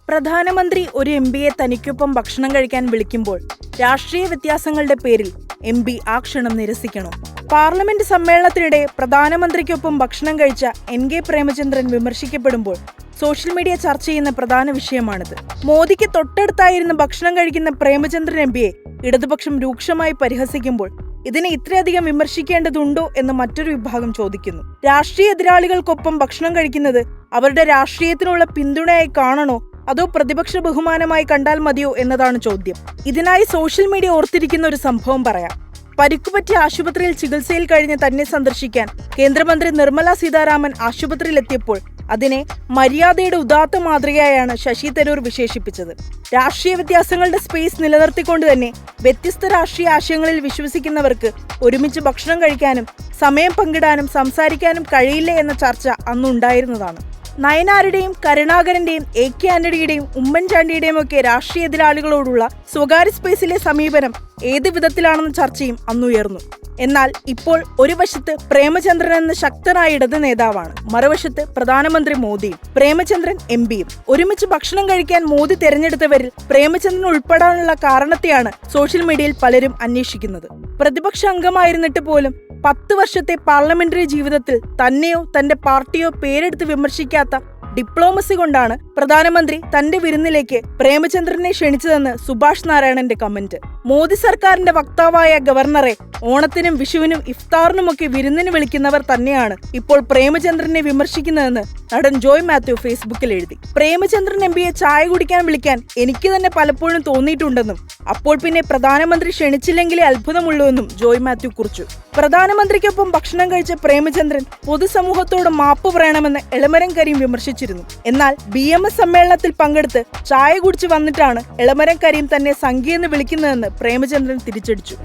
പ്രധാനമന്ത്രി ഒരു എംപിയെ തനിക്കൊപ്പം ഭക്ഷണം കഴിക്കാൻ വിളിക്കുമ്പോൾ രാഷ്ട്രീയ വ്യത്യാസങ്ങളുടെ പേരിൽ എംപി ആ ക്ഷണം നിരസിക്കണോ? പാർലമെന്റ് സമ്മേളനത്തിനിടെ പ്രധാനമന്ത്രിക്കൊപ്പം ഭക്ഷണം കഴിച്ച എൻ.കെ. പ്രേമചന്ദ്രൻ വിമർശിക്കപ്പെടുമ്പോൾ സോഷ്യൽ മീഡിയ ചർച്ച ചെയ്യുന്ന പ്രധാന വിഷയമാണിത്. മോദിക്ക് തൊട്ടടുത്തായിരുന്ന് ഭക്ഷണം കഴിക്കുന്ന പ്രേമചന്ദ്രൻ എംപിയെ ഇടതുപക്ഷം രൂക്ഷമായി പരിഹസിക്കുമ്പോൾ ഇതിനെ ഇത്രയധികം വിമർശിക്കേണ്ടതുണ്ടോ എന്ന് മറ്റൊരു വിഭാഗം ചോദിക്കുന്നു. രാഷ്ട്രീയ എതിരാളികൾക്കൊപ്പം ഭക്ഷണം കഴിക്കുന്നത് അവരുടെ രാഷ്ട്രീയത്തിനുള്ള പിന്തുണയായി കാണണോ അതോ പ്രതിപക്ഷ ബഹുമാനമായി കണ്ടാൽ മതിയോ എന്നതാണ് ചോദ്യം. ഇതിനായി സോഷ്യൽ മീഡിയ ഓർത്തിരിക്കുന്ന ഒരു സംഭവം പറയാം. പരിക്കുപറ്റിയ ആശുപത്രിയിൽ ചികിത്സയിൽ കഴിഞ്ഞ് തന്നെ സന്ദർശിക്കാൻ കേന്ദ്രമന്ത്രി നിർമ്മല സീതാരാമൻ ആശുപത്രിയിലെത്തിയപ്പോൾ അതിനെ മര്യാദയുടെ ഉദാത്ത മാതൃകയായാണ് ശശി തരൂർ വിശേഷിപ്പിച്ചത്. രാഷ്ട്രീയ വ്യത്യാസങ്ങളുടെ സ്പേസ് നിലനിർത്തിക്കൊണ്ട് തന്നെ വ്യത്യസ്ത രാഷ്ട്രീയ ആശയങ്ങളിൽ വിശ്വസിക്കുന്നവർക്ക് ഒരുമിച്ച് ഭക്ഷണം കഴിക്കാനും സമയം പങ്കിടാനും സംസാരിക്കാനും കഴിയില്ലേ എന്ന ചർച്ച അന്നുണ്ടായിരുന്നതാണ്. നയനാരുടെയും കരുണാകരന്റെയും എ.കെ. ആന്റണിയുടെയും ഉമ്മൻചാണ്ടിയുടെയും ഒക്കെ രാഷ്ട്രീയ എതിരാളികളോടുള്ള സ്വകാര്യ സ്പേസിലെ സമീപനം ഏത് വിധത്തിലാണെന്ന ചർച്ചയും അന്നുയർന്നു. എന്നാൽ ഇപ്പോൾ ഒരു വശത്ത് പ്രേമചന്ദ്രൻ എന്ന ശക്തനായ ഇടത് നേതാവാണ്, മറുവശത്ത് പ്രധാനമന്ത്രി മോദിയും പ്രേമചന്ദ്രൻ എംപിയും. ഒരുമിച്ച് ഭക്ഷണം കഴിക്കാൻ മോദി തെരഞ്ഞെടുത്തവരിൽ പ്രേമചന്ദ്രൻ ഉൾപ്പെടാനുള്ള കാരണത്തെയാണ് സോഷ്യൽ മീഡിയയിൽ പലരും അന്വേഷിക്കുന്നത്. പ്രതിപക്ഷ അംഗമായിരുന്നിട്ട് പോലും 10 വർഷത്തെ പാർലമെന്ററി ജീവിതത്തിൽ തന്നെയോ തന്റെ പാർട്ടിയോ പേരെടുത്ത് വിമർശിക്കാത്ത ഡിപ്ലോമസി കൊണ്ടാണ് പ്രധാനമന്ത്രി തന്റെ വിരുന്നിലേക്ക് പ്രേമചന്ദ്രനെ ക്ഷണിച്ചതെന്ന് സുഭാഷ് നാരായണന്റെ കമന്റ്. മോദി സർക്കാരിന്റെ വക്താവായ ഗവർണറെ ഓണത്തിനും വിഷുവിനും ഇഫ്താറിനുമൊക്കെ വിരുന്നിന് വിളിക്കുന്നവർ തന്നെയാണ് ഇപ്പോൾ പ്രേമചന്ദ്രനെ വിമർശിക്കുന്നതെന്ന് നടൻ ജോയ് മാത്യു ഫേസ്ബുക്കിൽ എഴുതി. പ്രേമചന്ദ്രൻ എംപിയെ ചായ കുടിക്കാൻ വിളിക്കാൻ എനിക്ക് തന്നെ പലപ്പോഴും തോന്നിയിട്ടുണ്ടെന്നും അപ്പോൾ പിന്നെ പ്രധാനമന്ത്രി ക്ഷണിച്ചില്ലെങ്കിലേ അത്ഭുതമുള്ളൂ എന്നും ജോയ് മാത്യു കുറിച്ചു. പ്രധാനമന്ത്രിക്കൊപ്പം ഭക്ഷണം കഴിച്ച പ്രേമചന്ദ്രൻ പൊതുസമൂഹത്തോട് മാപ്പ് പറയണമെന്ന് എളമരം കരീം വിമർശിച്ചിരുന്നു. എന്നാൽ BMS സമ്മേളനത്തിൽ പങ്കെടുത്ത് ചായ കുടിച്ച് വന്നിട്ടാണ് എളമരം കരീം തന്നെ സംഖ്യയെന്ന് വിളിക്കുന്നതെന്ന് പ്രേമചന്ദ്രൻ തിരിച്ചടിച്ചു.